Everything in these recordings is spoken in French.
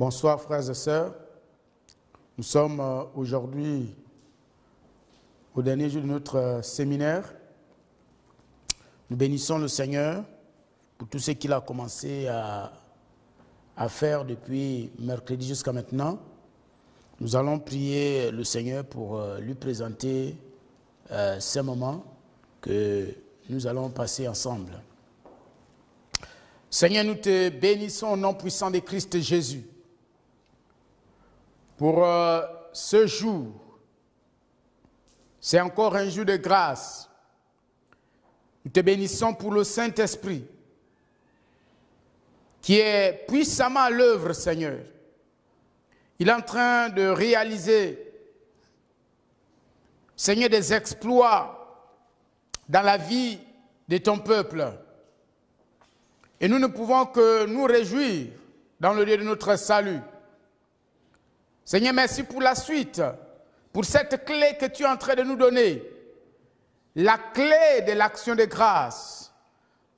Bonsoir frères et sœurs. Nous sommes aujourd'hui au dernier jour de notre séminaire. Nous bénissons le Seigneur pour tout ce qu'il a commencé à faire depuis mercredi jusqu'à maintenant. Nous allons prier le Seigneur pour lui présenter ces moments que nous allons passer ensemble. Seigneur, nous te bénissons au nom puissant de Christ Jésus pour ce jour. C'est encore un jour de grâce. Nous te bénissons pour le Saint-Esprit qui est puissamment à l'œuvre, Seigneur. Il est en train de réaliser, Seigneur, des exploits dans la vie de ton peuple. Et nous ne pouvons que nous réjouir dans le lieu de notre salut. Seigneur, merci pour la suite, pour cette clé que tu es en train de nous donner. La clé de l'action de grâce.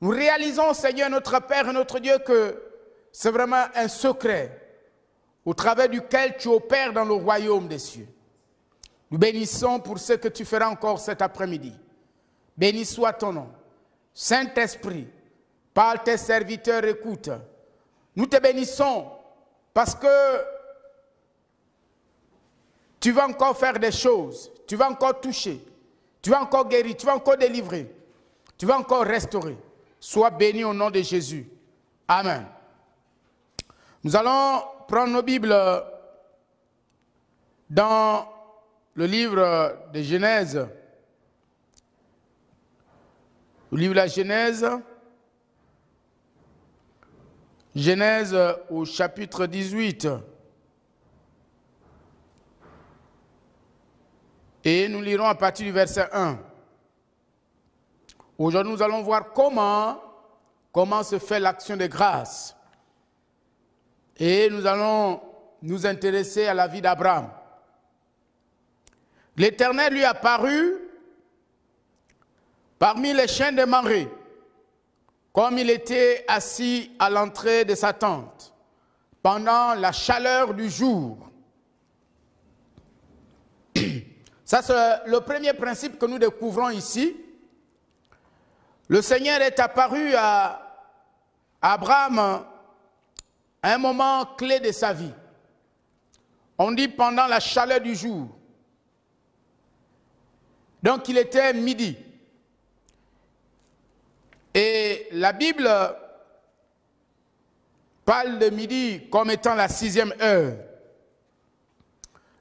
Nous réalisons, Seigneur, notre Père et notre Dieu, que c'est vraiment un secret au travers duquel tu opères dans le royaume des cieux. Nous bénissons pour ce que tu feras encore cet après-midi. Béni soit ton nom. Saint-Esprit, parle, tes serviteurs écoute. Nous te bénissons parce que tu vas encore faire des choses, tu vas encore toucher, tu vas encore guérir, tu vas encore délivrer, tu vas encore restaurer. Sois béni au nom de Jésus. Amen. Nous allons prendre nos Bibles dans le livre de Genèse. Le livre de la Genèse. Genèse au chapitre 18. Et nous lirons à partir du verset 1. Aujourd'hui, nous allons voir comment se fait l'action de grâce. Et nous allons nous intéresser à la vie d'Abraham. L'Éternel lui apparut parmi les chênes de Mamré, comme il était assis à l'entrée de sa tente, pendant la chaleur du jour. Ça, c'est le premier principe que nous découvrons ici. Le Seigneur est apparu à Abraham à un moment clé de sa vie. On dit pendant la chaleur du jour. Donc, il était midi. Et la Bible parle de midi comme étant la 6e heure.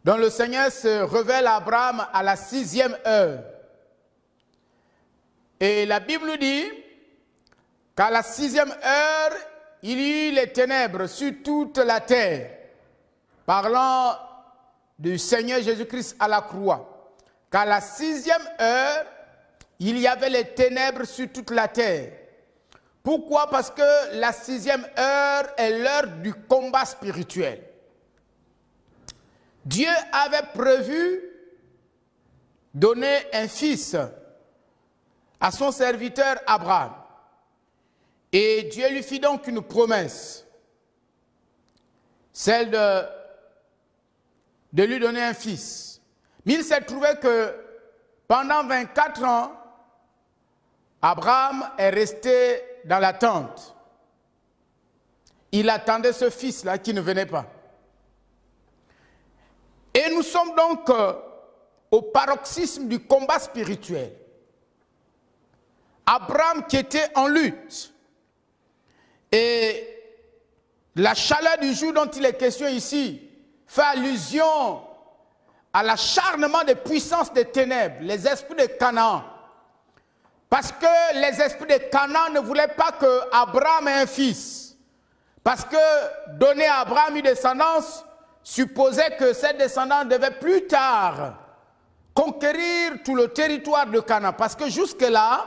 Donc le Seigneur se révèle à Abraham à la 6e heure. Et la Bible dit qu'à la 6e heure, il y eut les ténèbres sur toute la terre, parlant du Seigneur Jésus-Christ à la croix. Qu'à la 6e heure, il y avait les ténèbres sur toute la terre. Pourquoi? Parce que la 6e heure est l'heure du combat spirituel. Dieu avait prévu donner un fils à son serviteur Abraham. Et Dieu lui fit donc une promesse, celle de lui donner un fils. Mais il s'est trouvé que pendant 24 ans, Abraham est resté dans la tente. Il attendait ce fils-là qui ne venait pas. Et nous sommes donc au paroxysme du combat spirituel. Abraham qui était en lutte. Et la chaleur du jour dont il est question ici fait allusion à l'acharnement des puissances des ténèbres, les esprits de Canaan. Parce que les esprits de Canaan ne voulaient pas qu'Abraham ait un fils. Parce que donner à Abraham une descendance supposait que cette descendance devait plus tard conquérir tout le territoire de Canaan. Parce que jusque-là,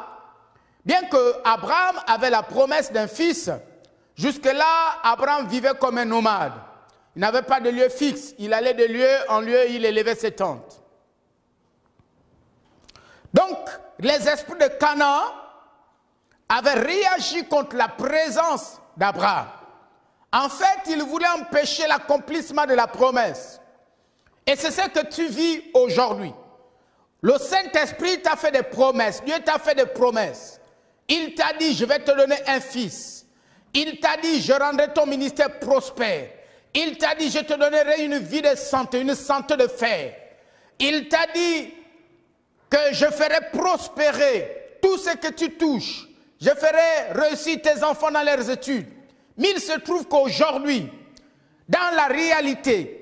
bien que Abraham avait la promesse d'un fils, jusque-là, Abraham vivait comme un nomade. Il n'avait pas de lieu fixe. Il allait de lieu en lieu, il élevait ses tentes. Donc, les esprits de Canaan avaient réagi contre la présence d'Abraham En fait, il voulait empêcher l'accomplissement de la promesse. Et c'est ce que tu vis aujourd'hui. Le Saint-Esprit t'a fait des promesses. Dieu t'a fait des promesses. Il t'a dit, je vais te donner un fils. Il t'a dit, je rendrai ton ministère prospère. Il t'a dit, je te donnerai une vie de santé, une santé de fer. Il t'a dit que je ferai prospérer tout ce que tu touches. Je ferai réussir tes enfants dans leurs études. Mais il se trouve qu'aujourd'hui, dans la réalité,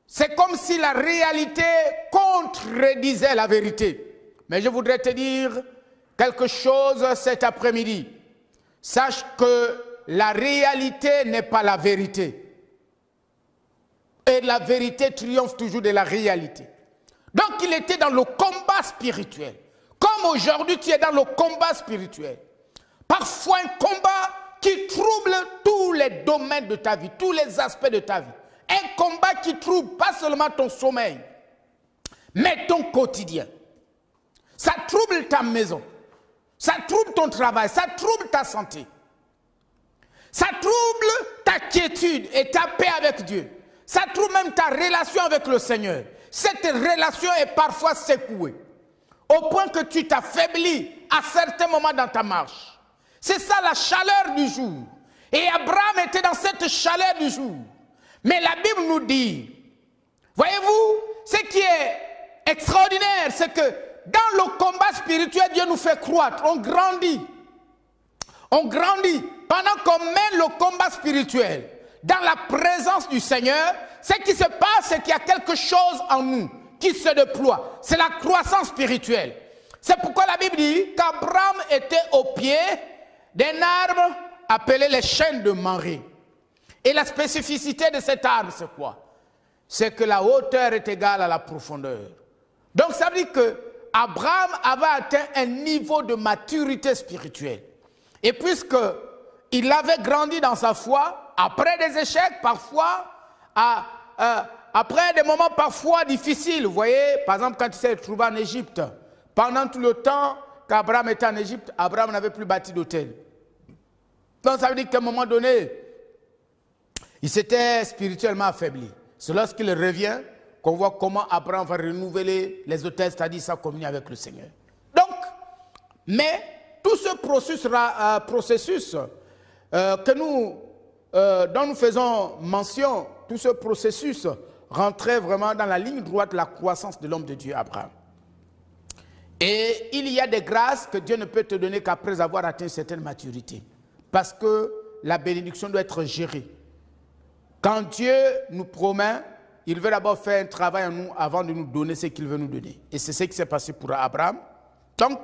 c'est comme si la réalité contredisait la vérité. Mais je voudrais te dire quelque chose cet après-midi. Sache que la réalité n'est pas la vérité. Et la vérité triomphe toujours de la réalité. Donc il était dans le combat spirituel. Comme aujourd'hui tu es dans le combat spirituel. Parfois un combat qui trouble tous les domaines de ta vie, tous les aspects de ta vie. Un combat qui trouble pas seulement ton sommeil, mais ton quotidien. Ça trouble ta maison. Ça trouble ton travail. Ça trouble ta santé. Ça trouble ta quiétude et ta paix avec Dieu. Ça trouble même ta relation avec le Seigneur. Cette relation est parfois secouée. Au point que tu t'affaiblis à certains moments dans ta marche. C'est ça la chaleur du jour. Et Abraham était dans cette chaleur du jour. Mais la Bible nous dit, voyez-vous, ce qui est extraordinaire, c'est que dans le combat spirituel, Dieu nous fait croître, on grandit. On grandit. Pendant qu'on mène le combat spirituel dans la présence du Seigneur, ce qui se passe, c'est qu'il y a quelque chose en nous qui se déploie. C'est la croissance spirituelle. C'est pourquoi la Bible dit qu'Abraham était au pied d'un arbre appelé les chênes de Mamré. Et la spécificité de cet arbre, c'est quoi? C'est que la hauteur est égale à la profondeur. Donc ça veut dire qu'Abraham avait atteint un niveau de maturité spirituelle. Et puisqu'il avait grandi dans sa foi, après des échecs parfois, après des moments parfois difficiles, vous voyez, par exemple quand il s'est trouvé en Égypte, pendant tout le temps qu'Abraham était en Égypte, Abraham n'avait plus bâti d'autel. Donc ça veut dire qu'à un moment donné, il s'était spirituellement affaibli. C'est lorsqu'il revient qu'on voit comment Abraham va renouveler les autels, c'est-à-dire sa communion avec le Seigneur. Donc, mais tout ce processus dont nous faisons mention, tout ce processus rentrait vraiment dans la ligne droite de la croissance de l'homme de Dieu, Abraham. Et il y a des grâces que Dieu ne peut te donner qu'après avoir atteint une certaine maturité. Parce que la bénédiction doit être gérée. Quand Dieu nous promet, il veut d'abord faire un travail en nous avant de nous donner ce qu'il veut nous donner. Et c'est ce qui s'est passé pour Abraham. Donc,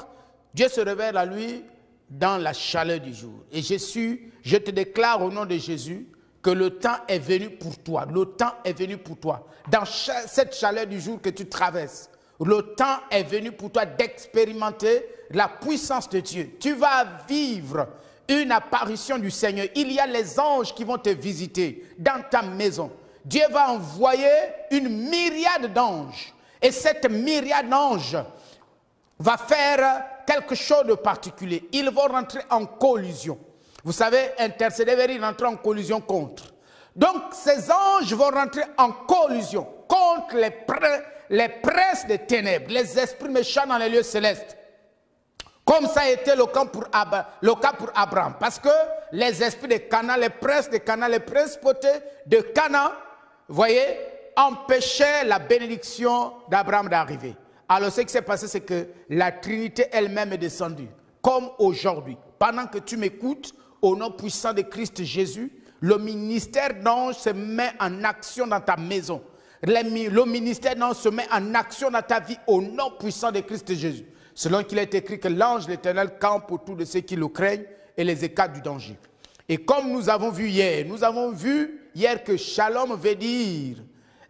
Dieu se révèle à lui dans la chaleur du jour. Et je te déclare au nom de Jésus que le temps est venu pour toi. Le temps est venu pour toi. Dans cette chaleur du jour que tu traverses, le temps est venu pour toi d'expérimenter la puissance de Dieu. Tu vas vivre une apparition du Seigneur. Il y a les anges qui vont te visiter dans ta maison. Dieu va envoyer une myriade d'anges. Et cette myriade d'anges va faire quelque chose de particulier. Ils vont rentrer en collision. Vous savez, intercéder veut dire rentrer en collision contre. Donc, ces anges vont rentrer en collision contre les princes des ténèbres, les esprits méchants dans les lieux célestes. Comme ça a été le cas pour Abraham. Parce que les esprits de Canaan, les princes de Canaan, les principautés de Canaan, vous voyez, empêchaient la bénédiction d'Abraham d'arriver. Alors ce qui s'est passé, c'est que la Trinité elle-même est descendue. Comme aujourd'hui. Pendant que tu m'écoutes, au nom puissant de Christ Jésus, le ministère d'ange se met en action dans ta maison. Le ministère d'ange se met en action dans ta vie au nom puissant de Christ Jésus. Selon qu'il est écrit que l'ange de l'Éternel campe autour de ceux qui le craignent et les écarte du danger. Et comme nous avons vu hier que shalom veut dire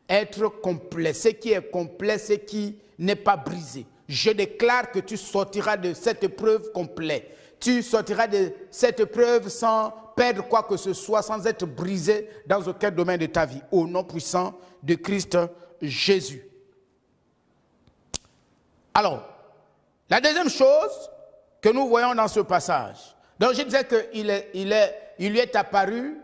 être complet. Ce qui est complet, ce qui n'est pas brisé. Je déclare que tu sortiras de cette épreuve complète. Tu sortiras de cette épreuve sans perdre quoi que ce soit, sans être brisé dans aucun domaine de ta vie. Au nom puissant de Christ Jésus. Alors, la deuxième chose que nous voyons dans ce passage, donc je disais qu'il lui est apparu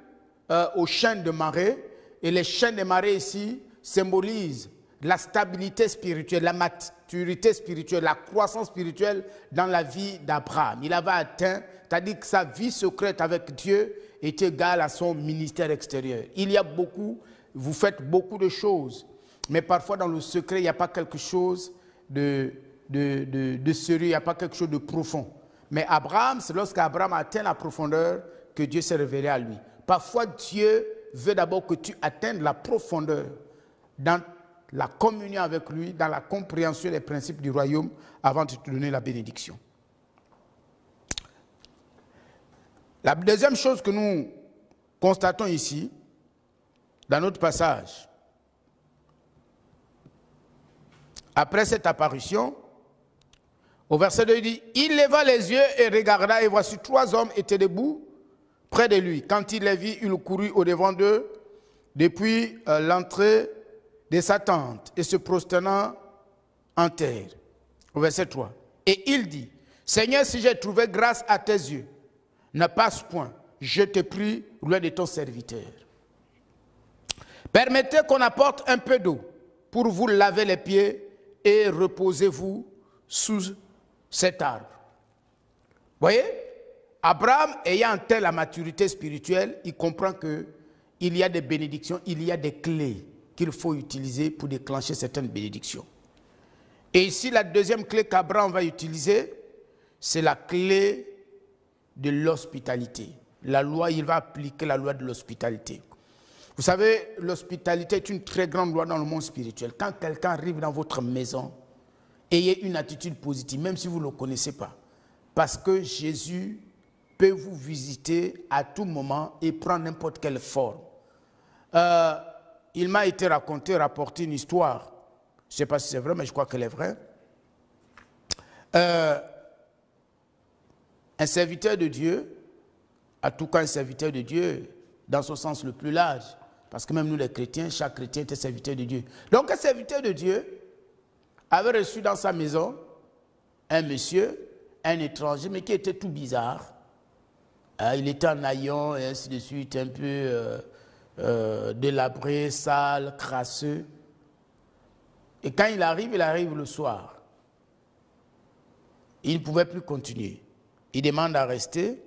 aux chaînes de marée. Et les chaînes de marée ici symbolisent la stabilité spirituelle, la maturité spirituelle, la croissance spirituelle dans la vie d'Abraham. Il avait atteint, c'est-à-dire que sa vie secrète avec Dieu est égale à son ministère extérieur. Il y a beaucoup, vous faites beaucoup de choses, mais parfois dans le secret, il n'y a pas quelque chose de sérieux, il n'y a pas quelque chose de profond. Mais Abraham, c'est lorsqu'Abraham atteint la profondeur que Dieu s'est révélé à lui. Parfois, Dieu veut d'abord que tu atteignes la profondeur dans la communion avec lui, dans la compréhension des principes du royaume avant de te donner la bénédiction. La deuxième chose que nous constatons ici, dans notre passage, après cette apparition, au verset 2, il dit, il leva les yeux et regarda, et voici 3 hommes étaient debout près de lui. Quand il les vit, il courut au-devant d'eux depuis l'entrée de sa tente et se prosternant en terre. Au verset 3. Et il dit, Seigneur, si j'ai trouvé grâce à tes yeux, ne passe point, je te prie, loin de ton serviteur. Permettez qu'on apporte un peu d'eau pour vous laver les pieds et reposez-vous sous cet arbre. Vous voyez, Abraham, ayant atteint la maturité spirituelle, il comprend qu'il y a des bénédictions, il y a des clés qu'il faut utiliser pour déclencher certaines bénédictions. Et ici, la deuxième clé qu'Abraham va utiliser, c'est la clé de l'hospitalité. La loi, il va appliquer la loi de l'hospitalité. Vous savez, l'hospitalité est une très grande loi dans le monde spirituel. Quand quelqu'un arrive dans votre maison, ayez une attitude positive, même si vous ne le connaissez pas. Parce que Jésus peut vous visiter à tout moment et prendre n'importe quelle forme. Il m'a été rapporté une histoire. Je ne sais pas si c'est vrai, mais je crois qu'elle est vraie. Un serviteur de Dieu, en tout cas un serviteur de Dieu, dans son sens le plus large, parce que même nous les chrétiens, chaque chrétien était serviteur de Dieu. Donc un serviteur de Dieu avait reçu dans sa maison un monsieur, un étranger, mais qui était tout bizarre. Il était en haillons et ainsi de suite, un peu délabré, sale, crasseux. Et quand il arrive le soir. Il ne pouvait plus continuer. Il demande à rester.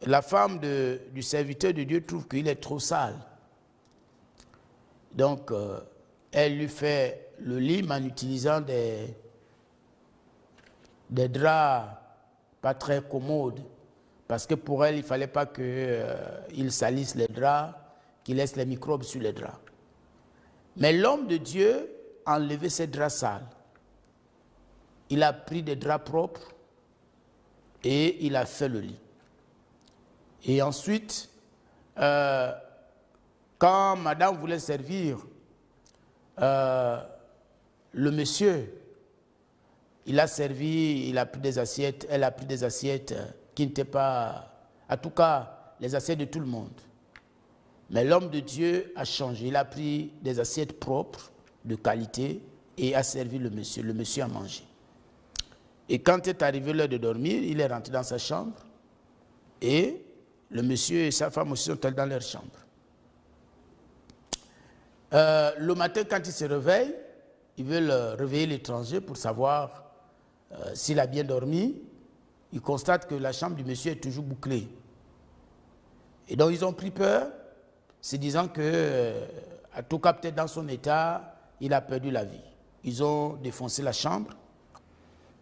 La femme du serviteur de Dieu trouve qu'il est trop sale. Donc, elle lui fait le lit en utilisant des draps pas très commodes. Parce que pour elle, il ne fallait pas qu'il salisse les draps, qu'il laisse les microbes sur les draps. Mais l'homme de Dieu a enlevé ces draps sales. Il a pris des draps propres et il a fait le lit. Et ensuite, quand madame voulait servir le monsieur, il a servi, il a pris des assiettes, elle a pris des assiettes qui n'étaient pas, en tout cas, les assiettes de tout le monde. Mais l'homme de Dieu a changé. Il a pris des assiettes propres, de qualité, et a servi le monsieur. Le monsieur a mangé. Et quand est arrivé l'heure de dormir, il est rentré dans sa chambre et le monsieur et sa femme aussi sont allés dans leur chambre. Le matin, quand il se réveille, ils veulent réveiller l'étranger pour savoir s'il a bien dormi. Ils constatent que la chambre du monsieur est toujours bouclée. Et donc, ils ont pris peur, se disant que, en tout cas, peut-être dans son état, il a perdu la vie. Ils ont défoncé la chambre.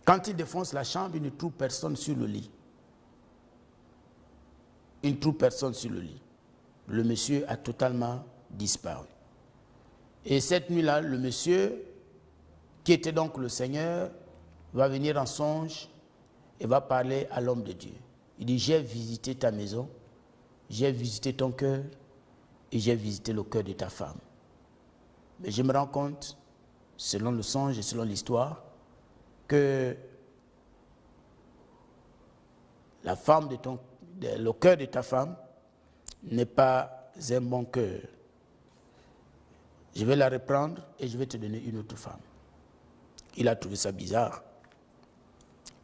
Quand ils défoncent la chambre, ils ne trouvent personne sur le lit. Ils ne trouvent personne sur le lit. Le monsieur a totalement disparu. Et cette nuit-là, le monsieur, qui était donc le Seigneur, va venir en songe et va parler à l'homme de Dieu. Il dit, j'ai visité ta maison, j'ai visité ton cœur et j'ai visité le cœur de ta femme. Mais je me rends compte, selon le songe et selon l'histoire, que la femme le cœur de ta femme n'est pas un bon cœur. Je vais la reprendre et je vais te donner une autre femme. Il a trouvé ça bizarre.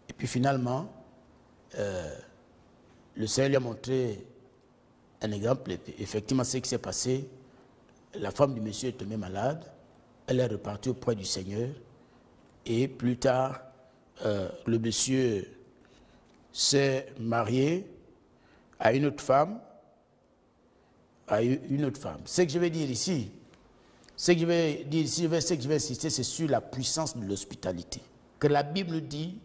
Et puis finalement, le Seigneur lui a montré un exemple, effectivement, ce qui s'est passé, la femme du monsieur est tombée malade, elle est repartie auprès du Seigneur, et plus tard, le monsieur s'est marié à une autre femme, Ce que je vais dire ici, ce que je vais insister, c'est sur la puissance de l'hospitalité. Que la Bible dit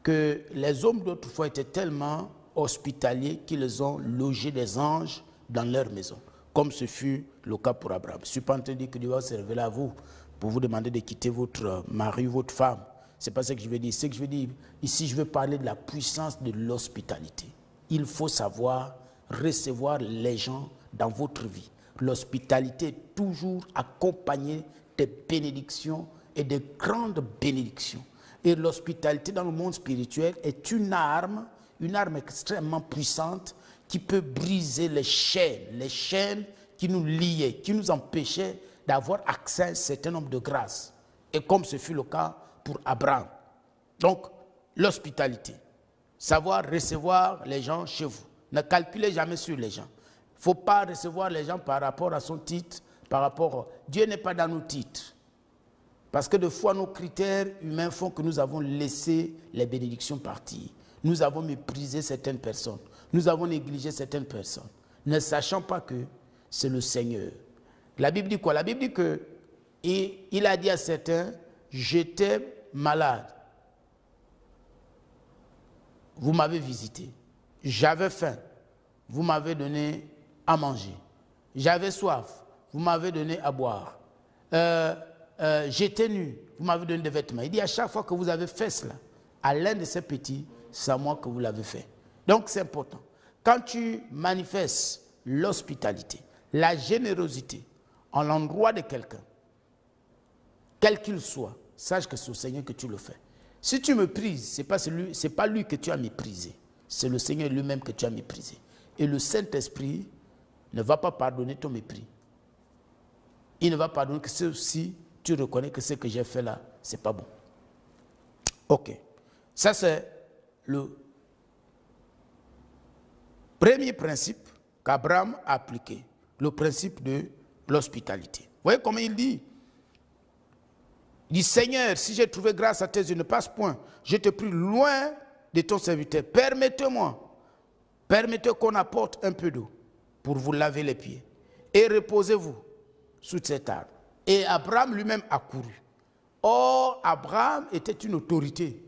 que les hommes d'autrefois étaient tellement hospitaliers qu'ils ont logé des anges dans leur maison, comme ce fut le cas pour Abraham. Je ne suis pas en train de dire que Dieu va se révéler à vous pour vous demander de quitter votre mari ou votre femme. Ce n'est pas ce que je veux dire. Ce que je veux dire, ici, je veux parler de la puissance de l'hospitalité. Il faut savoir recevoir les gens dans votre vie. L'hospitalité est toujours accompagnée de bénédictions et de grandes bénédictions. Et l'hospitalité dans le monde spirituel est une arme extrêmement puissante qui peut briser les chaînes qui nous liaient, qui nous empêchaient d'avoir accès à un certain nombre de grâces. Et comme ce fut le cas pour Abraham. Donc, l'hospitalité. Savoir recevoir les gens chez vous. Ne calculez jamais sur les gens. Il ne faut pas recevoir les gens par rapport à son titre, Dieu n'est pas dans nos titres. Parce que des fois, nos critères humains font que nous avons laissé les bénédictions partir. Nous avons méprisé certaines personnes. Nous avons négligé certaines personnes. Ne sachant pas que c'est le Seigneur. La Bible dit quoi? La Bible dit que il a dit à certains, j'étais malade. Vous m'avez visité. J'avais faim. Vous m'avez donné à manger. J'avais soif. Vous m'avez donné à boire. J'étais nu. Vous m'avez donné des vêtements. Il dit à chaque fois que vous avez fait cela, à l'un de ces petits, c'est à moi que vous l'avez fait. Donc c'est important. Quand tu manifestes l'hospitalité, la générosité en l'endroit de quelqu'un, quel qu'il soit, sache que c'est au Seigneur que tu le fais. Si tu méprises, ce n'est pas lui que tu as méprisé. C'est le Seigneur lui-même que tu as méprisé. Et le Saint-Esprit ne va pas pardonner ton mépris. Il ne va pardonner que si tu reconnais que ce que j'ai fait là, ce n'est pas bon. Ok. Ça, c'est le premier principe qu'Abraham a appliqué. Le principe de l'hospitalité. Vous voyez comment il dit? Il dit, Seigneur, si j'ai trouvé grâce à tes yeux, ne passe point. Je te prie loin de ton serviteur. Permettez qu'on apporte un peu d'eau pour vous laver les pieds. Et reposez-vous sous cet arbre. Et Abraham lui-même a couru. Or, Abraham était une autorité.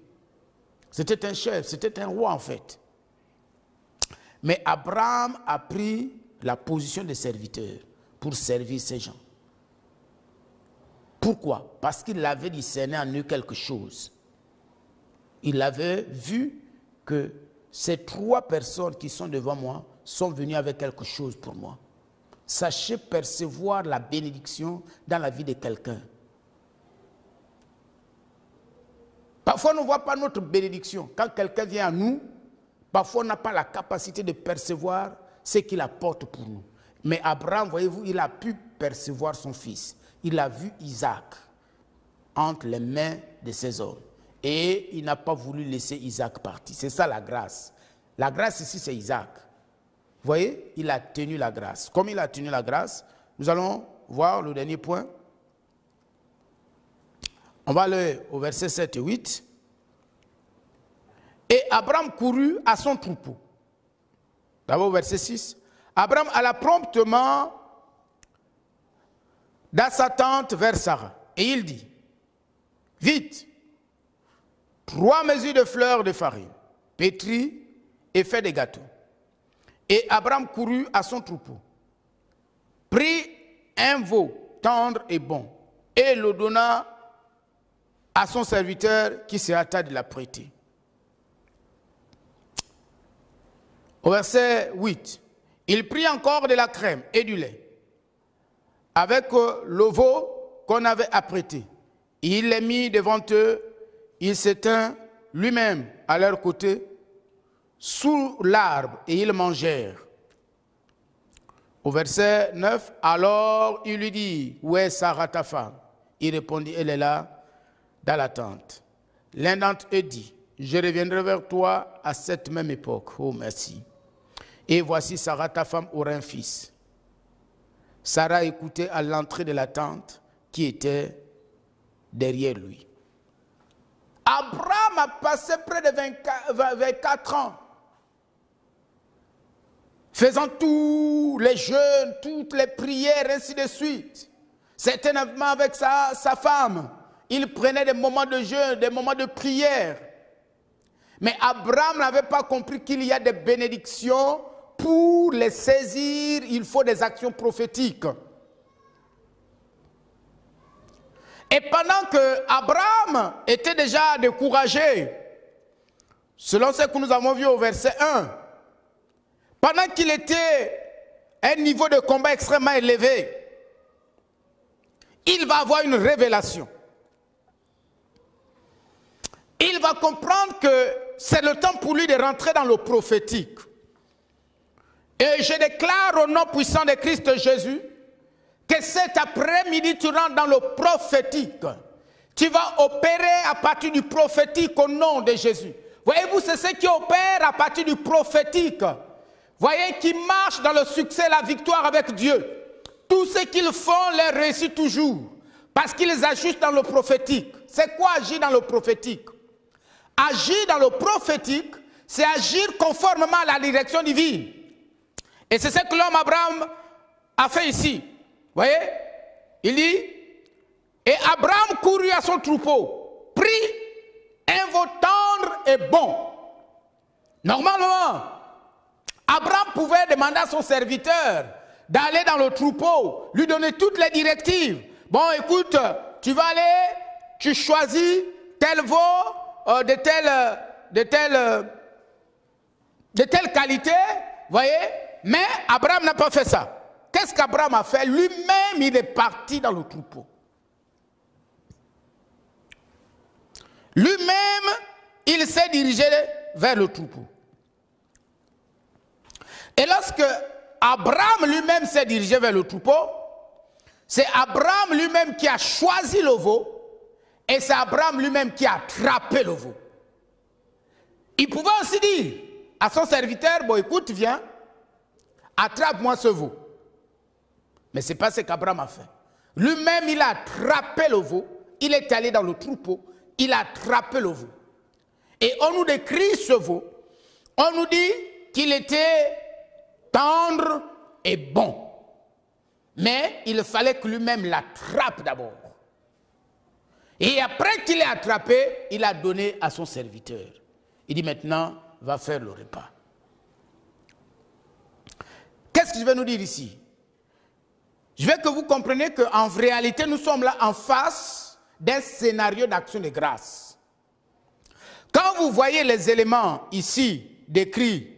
C'était un chef, c'était un roi en fait. Mais Abraham a pris la position de serviteur pour servir ces gens. Pourquoi? Parce qu'il avait discerné en eux quelque chose. Il avait vu que ces trois personnes qui sont devant moi sont venues avec quelque chose pour moi. Sachez percevoir la bénédiction dans la vie de quelqu'un. Parfois, on ne voit pas notre bénédiction. Quand quelqu'un vient à nous, parfois, on n'a pas la capacité de percevoir ce qu'il apporte pour nous. Mais Abraham, voyez-vous, il a pu percevoir son fils. Il a vu Isaac entre les mains de ses hommes. Et il n'a pas voulu laisser Isaac partir. C'est ça la grâce. La grâce ici, c'est Isaac. Vous voyez, il a tenu la grâce. Comme il a tenu la grâce, nous allons voir le dernier point. On va aller au verset 7 et 8. Et Abraham courut à son troupeau. D'abord au verset 6. Abraham alla promptement dans sa tente vers Sarah. Et il dit, vite, 3 mesures de fleurs de farine, pétries et fait des gâteaux. Et Abraham courut à son troupeau, prit un veau tendre et bon, et le donna à son serviteur qui se hâta de l'apprêter. Au verset 8, il prit encore de la crème et du lait, avec le veau qu'on avait apprêté. Il les mit devant eux, il s'étint lui-même à leur côté, sous l'arbre, et ils mangèrent. Au verset 9, alors il lui dit, où est Sarah ta femme? Il répondit, elle est là, dans la tente. L'un d'entre eux dit, je reviendrai vers toi à cette même époque. Oh, merci. Et voici Sarah, ta femme, aura un fils. Sarah écoutait à l'entrée de la tente qui était derrière lui. Abraham a passé près de 24 ans faisant tous les jeûnes, toutes les prières, ainsi de suite. Certainement avec sa femme, il prenait des moments de jeûne, des moments de prière. Mais Abraham n'avait pas compris qu'il y a des bénédictions. Pour les saisir, il faut des actions prophétiques. Et pendant que Abraham était déjà découragé, selon ce que nous avons vu au verset 1, pendant qu'il était à un niveau de combat extrêmement élevé, il va avoir une révélation. Il va comprendre que c'est le temps pour lui de rentrer dans le prophétique. Et je déclare au nom puissant de Christ Jésus que cet après-midi, tu rentres dans le prophétique. Tu vas opérer à partir du prophétique au nom de Jésus. Voyez-vous, c'est ce qui opère à partir du prophétique. Voyez, qui marchent dans le succès, la victoire avec Dieu. Tout ce qu'ils font les réussit toujours. Parce qu'ils agissent dans le prophétique. C'est quoi agir dans le prophétique? Agir dans le prophétique, c'est agir conformément à la direction divine. Et c'est ce que l'homme Abraham a fait ici. Vous voyez? Il dit, et Abraham courut à son troupeau, prit un veau tendre et bon. Normalement, Abraham pouvait demander à son serviteur d'aller dans le troupeau, lui donner toutes les directives. Bon, écoute, tu vas aller, tu choisis tel veau de telle qualité, voyez? Mais Abraham n'a pas fait ça. Qu'est-ce qu'Abraham a fait? Lui-même, il est parti dans le troupeau. Lui-même, il s'est dirigé vers le troupeau. Et lorsque Abraham lui-même s'est dirigé vers le troupeau, c'est Abraham lui-même qui a choisi le veau et c'est Abraham lui-même qui a attrapé le veau. Il pouvait aussi dire à son serviteur, bon écoute, viens, attrape-moi ce veau. Mais ce n'est pas ce qu'Abraham a fait. Lui-même, il a attrapé le veau, il est allé dans le troupeau, il a attrapé le veau. Et on nous décrit ce veau, on nous dit qu'il était tendre et bon. Mais il fallait que lui-même l'attrape d'abord. Et après qu'il l'ait attrapé, il a donné à son serviteur. Il dit maintenant, va faire le repas. Qu'est-ce que je vais nous dire ici? Je veux que vous compreniez qu'en réalité, nous sommes là en face d'un scénario d'action de grâce. Quand vous voyez les éléments ici décrits,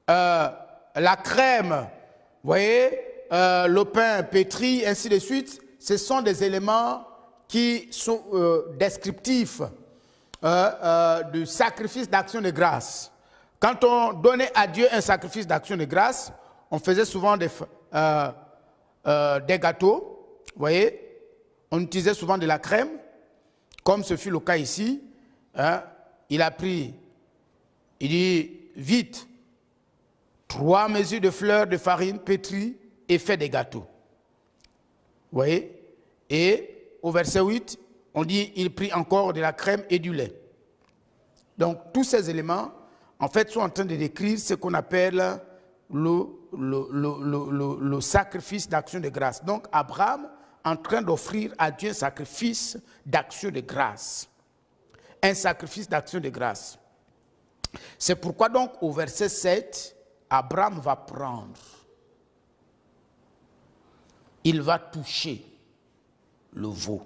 la crème, vous voyez, le pain pétri, ainsi de suite, ce sont des éléments qui sont descriptifs du sacrifice d'action de grâce. Quand on donnait à Dieu un sacrifice d'action de grâce, on faisait souvent des gâteaux, vous voyez, on utilisait souvent de la crème, comme ce fut le cas ici. Hein, il a pris, il dit, vite, 3 mesures de fleurs de farine pétrie et fait des gâteaux. Vous voyez? Et au verset 8, on dit, il prit encore de la crème et du lait. Donc, tous ces éléments, en fait, sont en train de décrire ce qu'on appelle le sacrifice d'action de grâce. Donc, Abraham en train d'offrir à Dieu un sacrifice d'action de grâce. Un sacrifice d'action de grâce. C'est pourquoi donc, au verset 7, Abraham va prendre. Il va toucher le veau.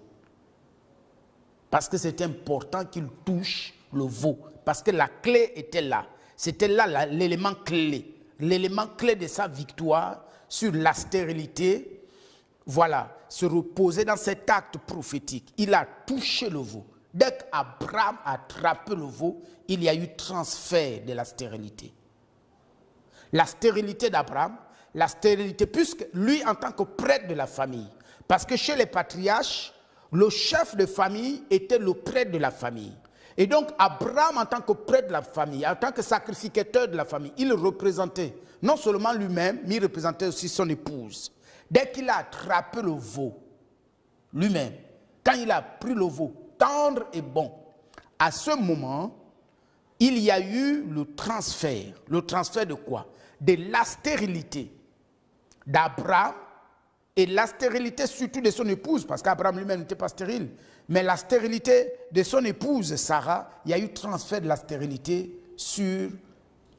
Parce que c'est important qu'il touche le veau. Parce que la clé était là. C'était là l'élément clé. L'élément clé de sa victoire sur la stérilité. Voilà, se reposer dans cet acte prophétique. Il a touché le veau. Dès qu'Abraham a attrapé le veau, il y a eu transfert de la stérilité. La stérilité d'Abraham, la stérilité, puisque lui en tant que prêtre de la famille, parce que chez les patriarches, le chef de famille était le prêtre de la famille. Et donc, Abraham, en tant que prêtre de la famille, en tant que sacrificateur de la famille, il représentait non seulement lui-même, mais il représentait aussi son épouse. Dès qu'il a attrapé le veau, lui-même, quand il a pris le veau, tendre et bon, à ce moment, il y a eu le transfert. Le transfert de quoi? De la stérilité d'Abraham et la stérilité surtout de son épouse, parce qu'Abraham lui-même n'était pas stérile. Mais la stérilité de son épouse, Sarah, il y a eu transfert de la stérilité sur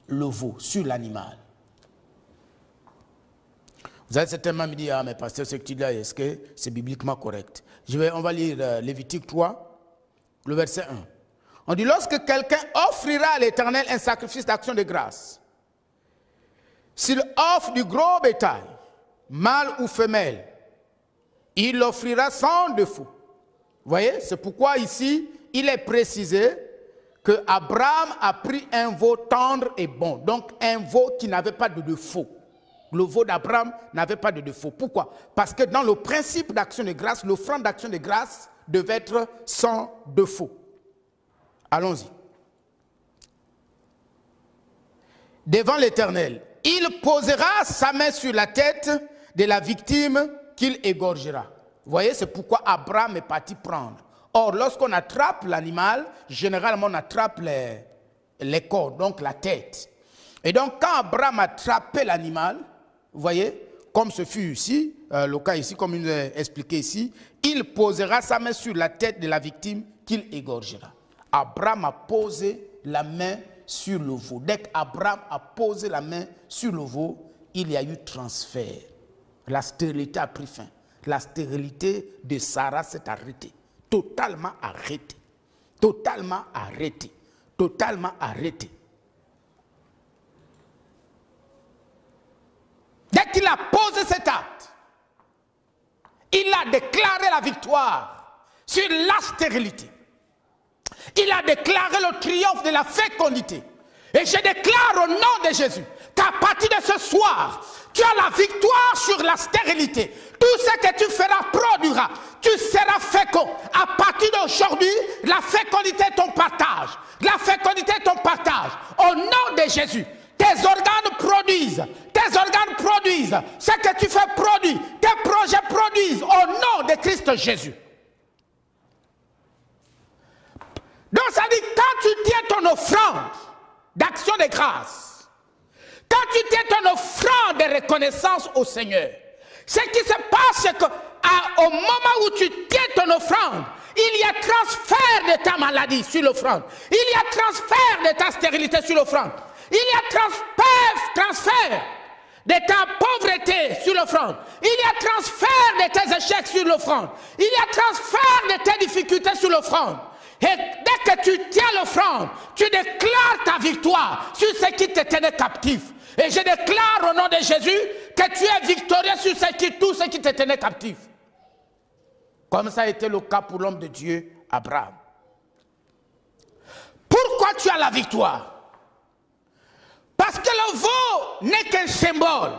le veau, sur l'animal. Vous allez certainement me dire, ah mais pasteur, ce que tu dis là, est-ce que c'est bibliquement correct? On va lire Lévitique 3, le verset 1. On dit, lorsque quelqu'un offrira à l'Éternel un sacrifice d'action de grâce, s'il offre du gros bétail, mâle ou femelle, il l'offrira sans défaut. Vous voyez, c'est pourquoi ici, il est précisé que Abraham a pris un veau tendre et bon. Donc, un veau qui n'avait pas de défaut. Le veau d'Abraham n'avait pas de défaut. Pourquoi? Parce que dans le principe d'action de grâce, l'offrande d'action de grâce devait être sans défaut. Allons-y. Devant l'Éternel, il posera sa main sur la tête de la victime qu'il égorgera. Vous voyez, c'est pourquoi Abraham est parti prendre. Or, lorsqu'on attrape l'animal, généralement on attrape les corps, donc la tête. Et donc, quand Abraham a attrapé l'animal, vous voyez, comme ce fut ici, le cas ici, comme il nous a expliqué ici, il posera sa main sur la tête de la victime qu'il égorgera. Abraham a posé la main sur le veau. Dès qu'Abraham a posé la main sur le veau, il y a eu transfert. La stérilité a pris fin. La stérilité de Sarah s'est arrêtée. Totalement arrêtée. Totalement arrêtée. Totalement arrêtée. Dès qu'il a posé cet acte, il a déclaré la victoire sur la stérilité. Il a déclaré le triomphe de la fécondité. Et je déclare au nom de Jésus qu'à partir de ce soir, tu as la victoire sur la stérilité. Tout ce que tu feras produira. Tu seras fécond. À partir d'aujourd'hui, la fécondité est ton partage. La fécondité est ton partage. Au nom de Jésus, tes organes produisent. Tes organes produisent. Ce que tu fais produit. Tes projets produisent. Au nom de Christ Jésus. Donc ça dit, quand tu tiens ton offrande d'action de grâce, quand tu tiens ton offrande de reconnaissance au Seigneur, ce qui se passe, c'est qu'au moment où tu tiens ton offrande, il y a transfert de ta maladie sur l'offrande. Il y a transfert de ta stérilité sur l'offrande. Il y a transfert de ta pauvreté sur l'offrande. Il y a transfert de tes échecs sur l'offrande. Il y a transfert de tes difficultés sur l'offrande. Et dès que tu tiens l'offrande, tu déclares ta victoire sur ce qui te tenait captif. Et je déclare au nom de Jésus que tu es victorieux sur tout ce qui te tenait captif. Comme ça a été le cas pour l'homme de Dieu, Abraham. Pourquoi tu as la victoire? Parce que le veau n'est qu'un symbole.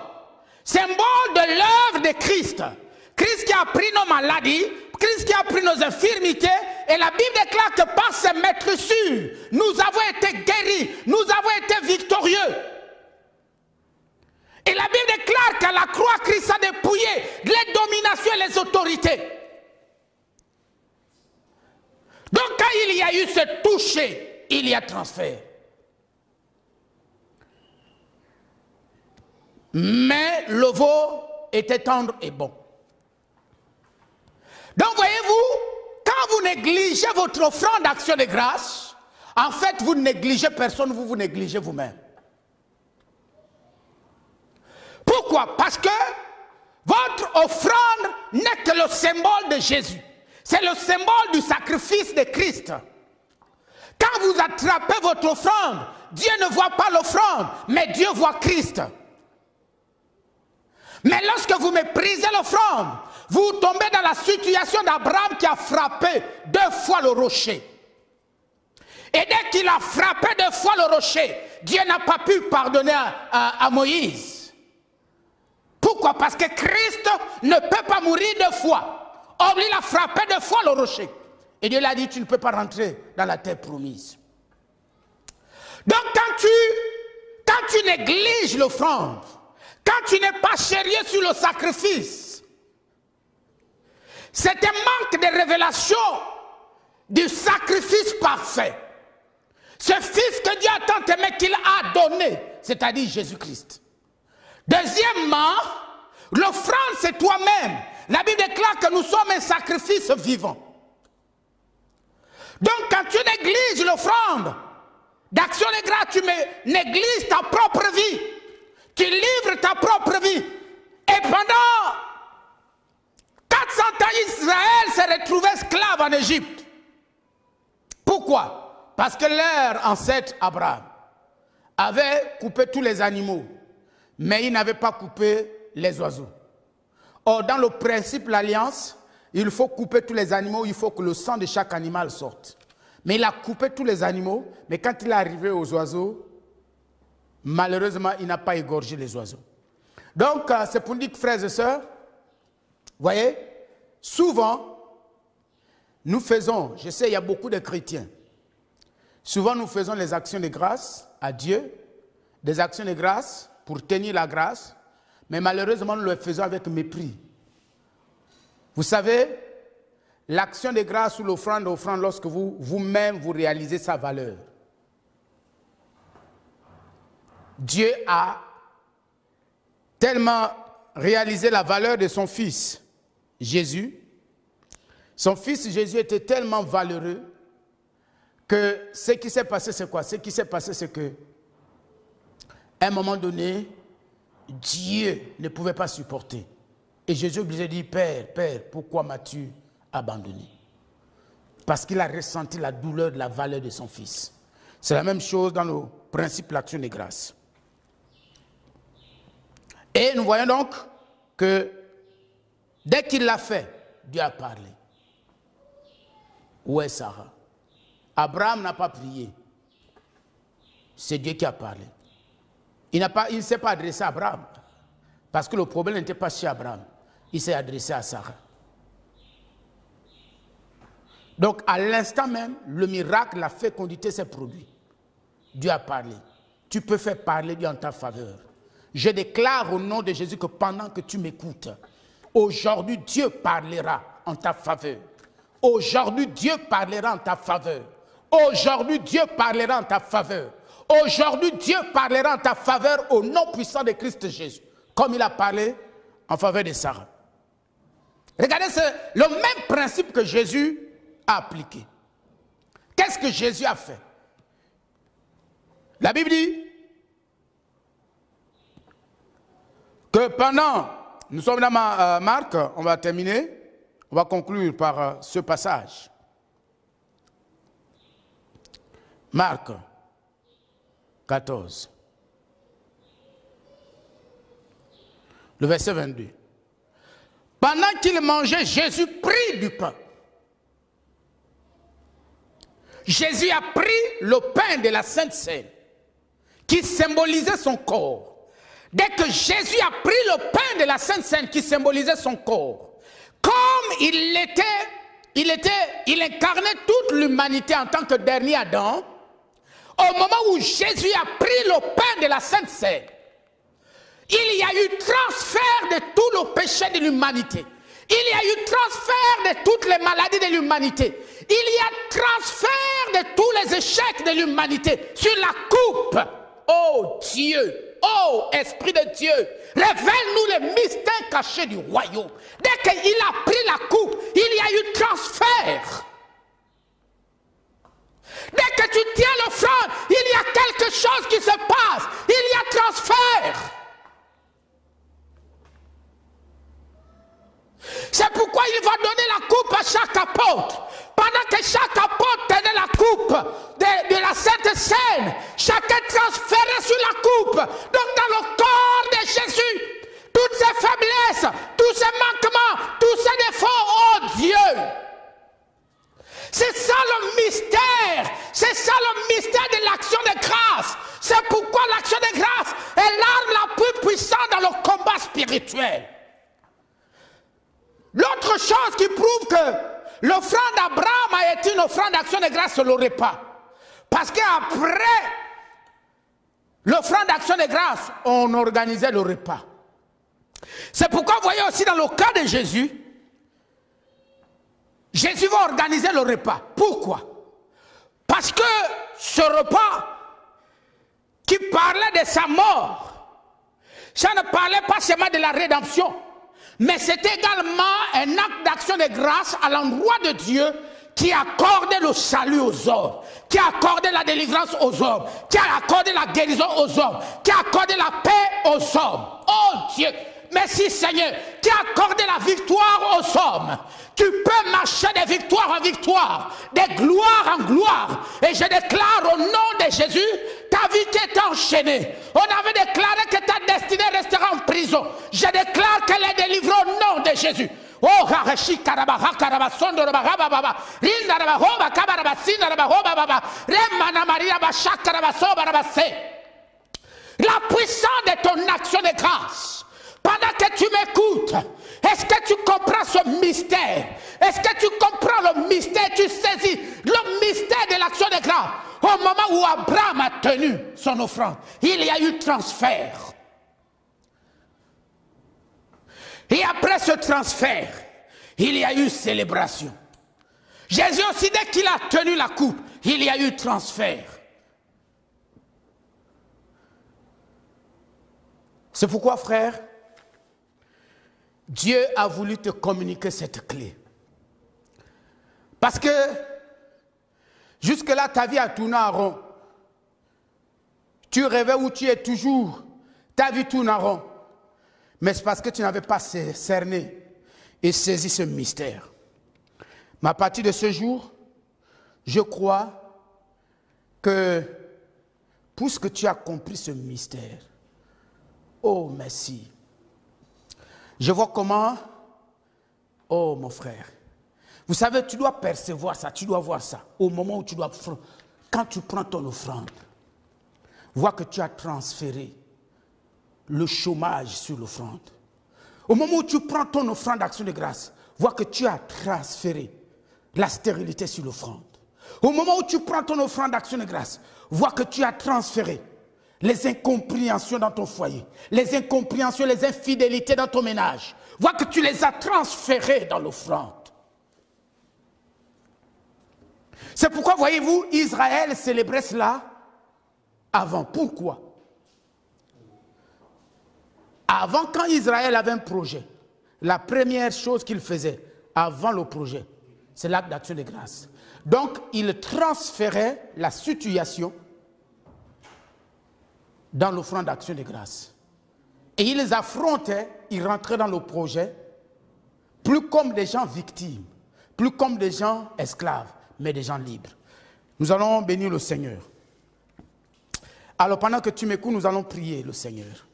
Symbole de l'œuvre de Christ. Christ qui a pris nos maladies, Christ qui a pris nos infirmités, et la Bible déclare que par ses maîtresses, nous avons été guéris, nous avons été victorieux. Et la Bible déclare qu'à la croix, Christ a dépouillé les dominations et les autorités. Donc quand il y a eu ce toucher, il y a transfert. Mais le veau était tendre et bon. Donc voyez-vous, quand vous négligez votre offrande d'action de grâce, en fait vous ne négligez personne, vous vous négligez vous-même. Pourquoi? Parce que votre offrande n'est que le symbole de Jésus. C'est le symbole du sacrifice de Christ. Quand vous attrapez votre offrande, Dieu ne voit pas l'offrande, mais Dieu voit Christ. Mais lorsque vous méprisez l'offrande, vous tombez dans la situation d'Abraham qui a frappé 2 fois le rocher. Et dès qu'il a frappé 2 fois le rocher, Dieu n'a pas pu pardonner à Moïse. Pourquoi? Parce que Christ ne peut pas mourir 2 fois. Or, il a frappé 2 fois le rocher. Et Dieu l'a dit, tu ne peux pas rentrer dans la terre promise. Donc quand tu négliges l'offrande, quand tu n'es pas sérieux sur le sacrifice, c'est un manque de révélation du sacrifice parfait. Ce fils que Dieu a tant aimé qu'il a donné, c'est-à-dire Jésus-Christ. Deuxièmement, l'offrande c'est toi-même. La Bible déclare que nous sommes un sacrifice vivant. Donc quand tu négliges l'offrande d'action de grâce, tu négliges ta propre vie. Tu livres ta propre vie. Et pendant 400 ans, Israël s'est retrouvé esclave en Égypte. Pourquoi? Parce que leur ancêtre Abraham avait coupé tous les animaux, mais il n'avait pas coupé les oiseaux. Or, dans le principe de l'alliance, il faut couper tous les animaux, il faut que le sang de chaque animal sorte. Mais il a coupé tous les animaux, mais quand il est arrivé aux oiseaux, malheureusement, il n'a pas égorgé les oiseaux. Donc, c'est pour dire que, frères et sœurs, vous voyez, souvent, nous faisons, je sais, il y a beaucoup de chrétiens, souvent nous faisons les actions de grâce à Dieu, des actions de grâce pour tenir la grâce, mais malheureusement, nous le faisons avec mépris. Vous savez, l'action de grâce ou l'offrande, lorsque vous-même vous réalisez sa valeur. Dieu a tellement réalisé la valeur de son fils, Jésus. Son fils Jésus était tellement valeureux que ce qui s'est passé, c'est quoi? Ce qui s'est passé, c'est que, à un moment donné, Dieu ne pouvait pas supporter. Et Jésus est obligé de dire, Père, pourquoi m'as-tu abandonné? Parce qu'il a ressenti la douleur de la valeur de son fils. C'est la même chose dans le principe de l'action de grâce. Et nous voyons donc que dès qu'il l'a fait, Dieu a parlé. Où est Sarah? Abraham n'a pas prié. C'est Dieu qui a parlé. Il ne s'est pas adressé à Abraham. Parce que le problème n'était pas chez Abraham. Il s'est adressé à Sarah. Donc, à l'instant même, le miracle, la fécondité s'est produit. Dieu a parlé. Tu peux faire parler Dieu en ta faveur. Je déclare au nom de Jésus que pendant que tu m'écoutes, aujourd'hui, Dieu parlera en ta faveur. Aujourd'hui, Dieu parlera en ta faveur. Aujourd'hui, Dieu parlera en ta faveur. Aujourd'hui, Dieu parlera en ta faveur au nom puissant de Christ Jésus, comme il a parlé en faveur de Sarah. Regardez, c'est le même principe que Jésus a appliqué. Qu'est-ce que Jésus a fait? La Bible dit que pendant, nous sommes dans Marc, on va terminer, on va conclure par ce passage. Marc 14, le verset 22. Pendant qu'il mangeait, Jésus prit du pain. Jésus a pris le pain de la Sainte Seine, qui symbolisait son corps. Dès que Jésus a pris le pain de la Sainte Seine, qui symbolisait son corps, comme il incarnait toute l'humanité en tant que dernier Adam, au moment où Jésus a pris le pain de la Sainte Seine, il y a eu transfert de tout le péché de l'humanité. Il y a eu transfert de toutes les maladies de l'humanité. Il y a transfert de tous les échecs de l'humanité sur la coupe. Oh Dieu, oh Esprit de Dieu, révèle-nous les mystères cachés du royaume. Dès qu'il a pris la coupe, il y a eu transfert. Dès que tu tiens l'offrande, il y a quelque chose qui se passe. Il y a transfert. C'est pourquoi il va donner la coupe à chaque apôtre. Pendant que chaque apôtre tenait la coupe de la Sainte Seine, chacun transférait sur la coupe. Donc dans le corps de Jésus, toutes ses faiblesses, tous ses manquements, tous ses défauts, oh Dieu! C'est ça le mystère. C'est ça le mystère de l'action de grâce. C'est pourquoi l'action de grâce est l'arme la plus puissante dans le combat spirituel. L'autre chose qui prouve que L'offrande d'Abraham a été une offrande d'action de grâce sur le repas. Parce qu'après l'offrande d'action de grâce, on organisait le repas. C'est pourquoi vous voyez aussi dans le cas de Jésus, Jésus va organiser le repas. Pourquoi? Parce que ce repas qui parlait de sa mort, ça ne parlait pas seulement de la rédemption, mais c'était également un acte d'action de grâce à l'endroit de Dieu qui a accordé le salut aux hommes, qui a accordé la délivrance aux hommes, qui a accordé la guérison aux hommes, qui a accordé la paix aux hommes. Oh Dieu, merci Seigneur, qui a accordé la victoire aux hommes. Tu peux marcher de victoire en victoire, de gloire en gloire. Et je déclare au nom de Jésus, ta vie qui est enchaînée. On avait déclaré que ta destinée restera en prison. Je déclare qu'elle est délivrée au nom de Jésus. Oh, la puissance de ton action de grâce. Pendant que tu m'écoutes, est-ce que tu comprends ce mystère? Est-ce que tu comprends le mystère? Tu saisis le mystère de l'action de grâce. Au moment où Abraham a tenu son offrande, il y a eu transfert. Et après ce transfert, il y a eu célébration. Jésus aussi, dès qu'il a tenu la coupe, il y a eu transfert. C'est pourquoi, frère, Dieu a voulu te communiquer cette clé. Parce que jusque-là, ta vie a tourné en rond. Tu rêvais où tu es toujours. Ta vie tourne en rond. Mais c'est parce que tu n'avais pas cerné et saisi ce mystère. Mais à partir de ce jour, je crois que puisque tu as compris ce mystère, oh merci. Je vois comment, oh mon frère, vous savez, tu dois percevoir ça, tu dois voir ça. Au moment où tu dois, quand tu prends ton offrande, vois que tu as transféré le chômage sur l'offrande. Au moment où tu prends ton offrande d'action de grâce, vois que tu as transféré la stérilité sur l'offrande. Au moment où tu prends ton offrande d'action de grâce, vois que tu as transféré les incompréhensions dans ton foyer, les incompréhensions, les infidélités dans ton ménage. Vois que tu les as transférées dans l'offrande. C'est pourquoi, voyez-vous, Israël célébrait cela avant. Pourquoi? Avant, quand Israël avait un projet, la première chose qu'il faisait avant le projet, c'est l'acte d'action de grâce. Donc, il transférait la situation dans l'offrande d'action de grâce. Et ils affrontaient, ils rentraient dans le projet, plus comme des gens victimes, plus comme des gens esclaves, mais des gens libres. Nous allons bénir le Seigneur. Alors pendant que tu m'écoutes, nous allons prier le Seigneur.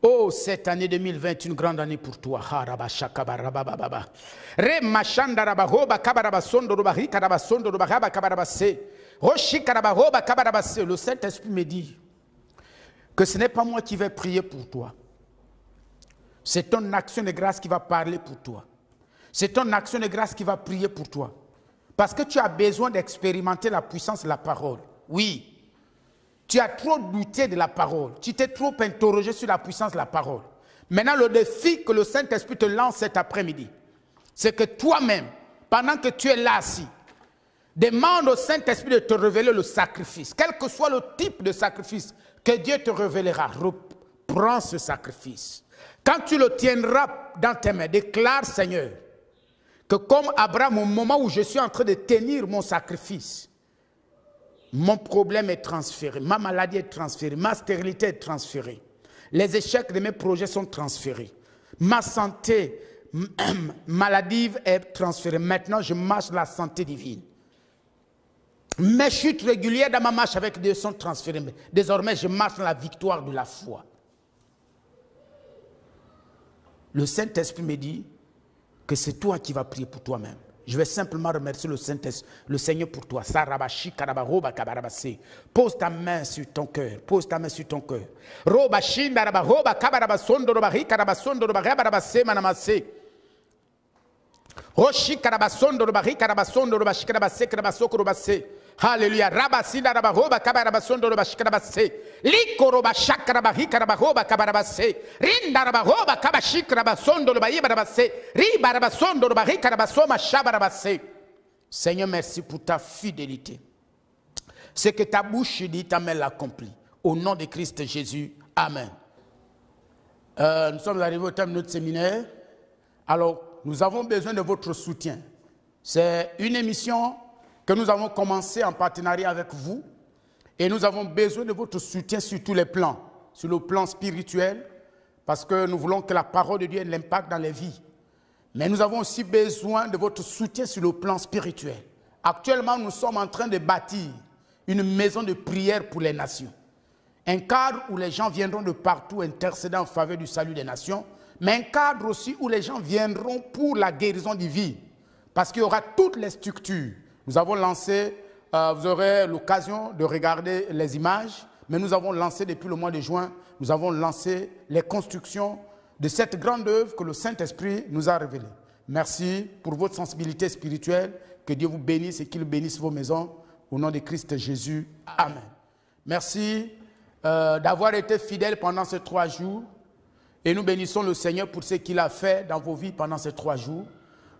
Oh, cette année 2020 est une grande année pour toi. Le Saint-Esprit me dit que ce n'est pas moi qui vais prier pour toi. C'est ton action de grâce qui va parler pour toi. C'est ton action de grâce qui va prier pour toi. Parce que tu as besoin d'expérimenter la puissance de la parole. Oui. Tu as trop douté de la parole. Tu t'es trop interrogé sur la puissance de la parole. Maintenant, le défi que le Saint-Esprit te lance cet après-midi, c'est que toi-même, pendant que tu es là assis, demande au Saint-Esprit de te révéler le sacrifice. Quel que soit le type de sacrifice que Dieu te révélera, reprends ce sacrifice. Quand tu le tiendras dans tes mains, déclare, Seigneur, que comme Abraham, au moment où je suis en train de tenir mon sacrifice, mon problème est transféré, ma maladie est transférée, ma stérilité est transférée. Les échecs de mes projets sont transférés. Ma santé maladive est transférée. Maintenant, je marche dans la santé divine. Mes chutes régulières dans ma marche avec Dieu sont transférées. Désormais, je marche dans la victoire de la foi. Le Saint-Esprit me dit que c'est toi qui vas prier pour toi-même. Je vais simplement remercier le Saint-Esprit, le Seigneur pour toi. Pose ta main sur ton cœur. Pose ta main sur ton cœur. Roshi karabasondo robahi karabasondo robashi karabase karabasoko robase. Hallelujah. Rabasinda rabahoba kabarabasondo robashi karabase. Liko robashak karabahi karabahoba kabarabase. Rinda rabahoba kabashi karabasondo robahi barabase. Riba rabasondo robahi karabasoma shabarabase. Seigneur, merci pour ta fidélité. Ce que ta bouche dit, ta main l'accomplit. Au nom de Christ Jésus. Amen. Nous sommes arrivés au terme de notre séminaire. Alors, nous avons besoin de votre soutien. C'est une émission que nous avons commencée en partenariat avec vous. Et nous avons besoin de votre soutien sur tous les plans. Sur le plan spirituel, parce que nous voulons que la parole de Dieu ait de l'impact dans les vies. Mais nous avons aussi besoin de votre soutien sur le plan spirituel. Actuellement, nous sommes en train de bâtir une maison de prière pour les nations. Un cadre où les gens viendront de partout intercéder en faveur du salut des nations, mais un cadre aussi où les gens viendront pour la guérison divine, parce qu'il y aura toutes les structures. Nous avons lancé, vous aurez l'occasion de regarder les images, mais nous avons lancé depuis le mois de juin, nous avons lancé les constructions de cette grande œuvre que le Saint-Esprit nous a révélée. Merci pour votre sensibilité spirituelle, que Dieu vous bénisse et qu'il bénisse vos maisons, au nom de Christ Jésus. Amen. Merci d'avoir été fidèles pendant ces 3 jours. Et nous bénissons le Seigneur pour ce qu'il a fait dans vos vies pendant ces 3 jours.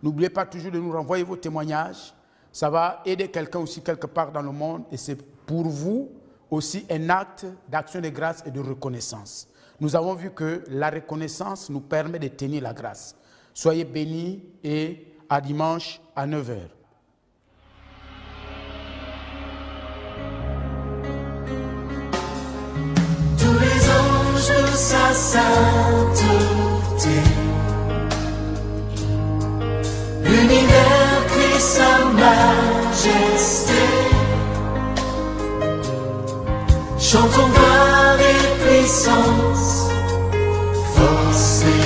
N'oubliez pas toujours de nous renvoyer vos témoignages. Ça va aider quelqu'un aussi quelque part dans le monde. Et c'est pour vous aussi un acte d'action de grâce et de reconnaissance. Nous avons vu que la reconnaissance nous permet de tenir la grâce. Soyez bénis et à dimanche à 9 h. Sa sainteté, l'univers crie sa majesté, chantons gloire et puissance, force et